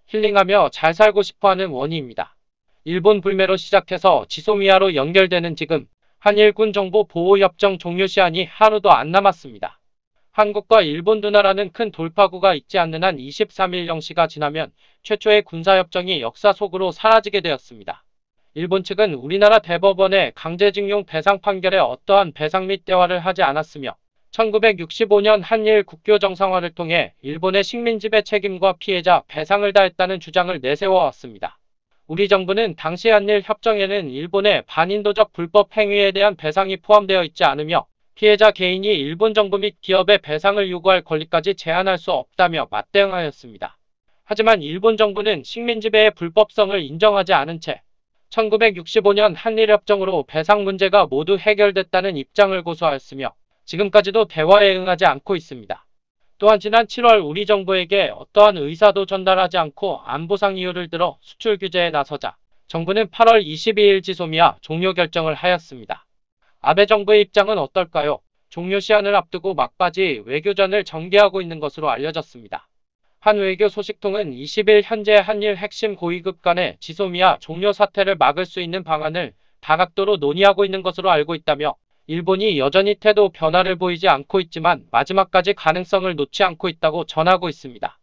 힐링하며 잘 살고 싶어하는 원희입니다. 일본 불매로 시작해서 지소미아로 연결되는 지금 한일 군정보보호협정 종료 시한이 하루도 안 남았습니다. 한국과 일본 두 나라는 큰 돌파구가 있지 않는 한 23일 0시가 지나면 최초의 군사협정이 역사 속으로 사라지게 되었습니다. 일본 측은 우리나라 대법원의 강제징용 배상 판결에 어떠한 배상 및 대화를 하지 않았으며 1965년 한일 국교 정상화를 통해 일본의 식민지배 책임과 피해자 배상을 다했다는 주장을 내세워왔습니다. 우리 정부는 당시 한일 협정에는 일본의 반인도적 불법 행위에 대한 배상이 포함되어 있지 않으며 피해자 개인이 일본 정부 및 기업에 배상을 요구할 권리까지 제한할 수 없다며 맞대응하였습니다. 하지만 일본 정부는 식민지배의 불법성을 인정하지 않은 채 1965년 한일협정으로 배상 문제가 모두 해결됐다는 입장을 고수하였으며 지금까지도 대화에 응하지 않고 있습니다. 또한 지난 7월 우리 정부에게 어떠한 의사도 전달하지 않고 안보상 이유를 들어 수출 규제에 나서자 정부는 8월 22일 지소미아 종료 결정을 하였습니다. 아베 정부의 입장은 어떨까요? 종료 시한을 앞두고 막바지 외교전을 전개하고 있는 것으로 알려졌습니다. 한 외교 소식통은 20일 현재 한일 핵심 고위급 간의 지소미아 종료 사태를 막을 수 있는 방안을 다각도로 논의하고 있는 것으로 알고 있다며 일본이 여전히 태도 변화를 보이지 않고 있지만 마지막까지 가능성을 놓지 않고 있다고 전하고 있습니다.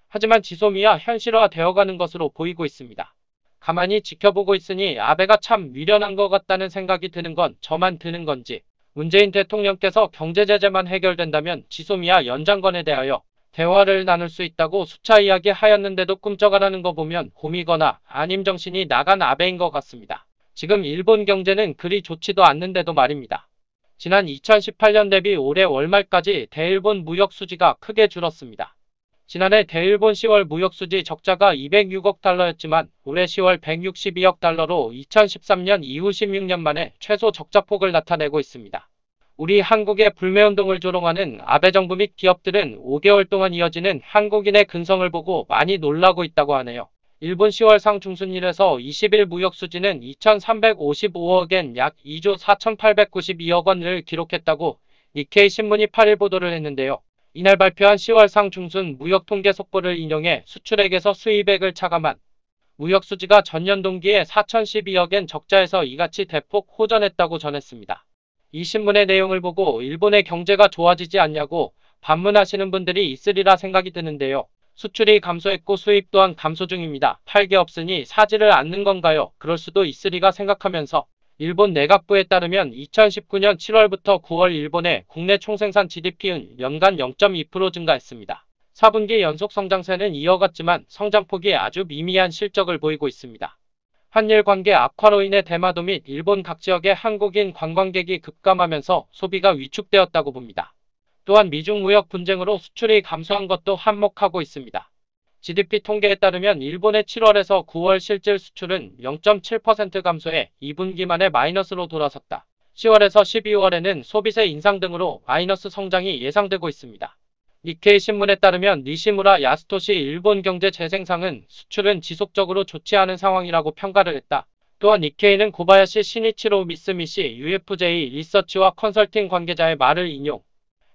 하지만 지소미아 현실화 되어가는 것으로 보이고 있습니다. 가만히 지켜보고 있으니 아베가 참 미련한 것 같다는 생각이 드는 건 저만 드는 건지 문재인 대통령께서 경제제재만 해결된다면 지소미아 연장건에 대하여 대화를 나눌 수 있다고 수차 이야기하였는데도 꿈쩍 안 하는 거 보면 곰이거나 아님 정신이 나간 아베인 것 같습니다. 지금 일본 경제는 그리 좋지도 않는데도 말입니다. 지난 2018년 대비 올해 월말까지 대일본 무역 수지가 크게 줄었습니다. 지난해 대일본 10월 무역 수지 적자가 206억 달러였지만 올해 10월 162억 달러로 2013년 이후 16년 만에 최소 적자폭을 나타내고 있습니다. 우리 한국의 불매운동을 조롱하는 아베 정부 및 기업들은 5개월 동안 이어지는 한국인의 근성을 보고 많이 놀라고 있다고 하네요. 일본 10월 상중순일에서 20일 무역 수지는 2,355억엔 약 2조 4,892억 원을 기록했다고 니케이 신문이 8일 보도를 했는데요. 이날 발표한 10월 상중순 무역 통계 속보를 인용해 수출액에서 수입액을 차감한 무역 수지가 전년 동기에 4,012억엔 적자에서 이같이 대폭 호전했다고 전했습니다. 이 신문의 내용을 보고 일본의 경제가 좋아지지 않냐고 반문하시는 분들이 있으리라 생각이 드는데요. 수출이 감소했고 수입 또한 감소 중입니다. 팔 게 없으니 사지를 않는 건가요? 그럴 수도 있으리가 생각하면서 일본 내각부에 따르면 2019년 7월부터 9월 일본의 국내 총생산 GDP는 연간 0.2% 증가했습니다. 4분기 연속 성장세는 이어갔지만 성장폭이 아주 미미한 실적을 보이고 있습니다. 한일 관계 악화로 인해 대마도 및 일본 각 지역의 한국인 관광객이 급감하면서 소비가 위축되었다고 봅니다. 또한 미중 무역 분쟁으로 수출이 감소한 것도 한몫하고 있습니다. GDP 통계에 따르면 일본의 7월에서 9월 실질 수출은 0.7% 감소해 2분기 만에 마이너스로 돌아섰다. 10월에서 12월에는 소비세 인상 등으로 마이너스 성장이 예상되고 있습니다. 니케이 신문에 따르면 니시무라 야스토시 일본 경제 재생상은 수출은 지속적으로 좋지 않은 상황이라고 평가를 했다. 또한 니케이는 고바야시 시니치로 미쓰미시 UFJ 리서치와 컨설팅 관계자의 말을 인용.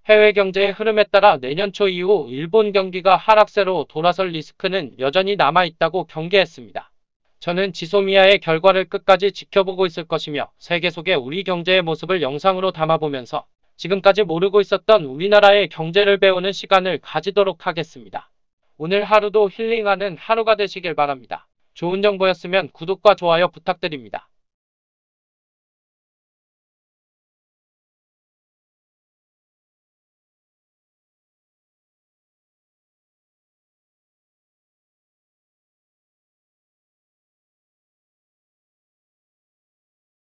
해외 경제의 흐름에 따라 내년 초 이후 일본 경기가 하락세로 돌아설 리스크는 여전히 남아있다고 경계했습니다. 저는 지소미아의 결과를 끝까지 지켜보고 있을 것이며 세계 속의 우리 경제의 모습을 영상으로 담아보면서 지금까지 모르고 있었던 우리나라의 경제를 배우는 시간을 가지도록 하겠습니다. 오늘 하루도 힐링하는 하루가 되시길 바랍니다. 좋은 정보였으면 구독과 좋아요 부탁드립니다.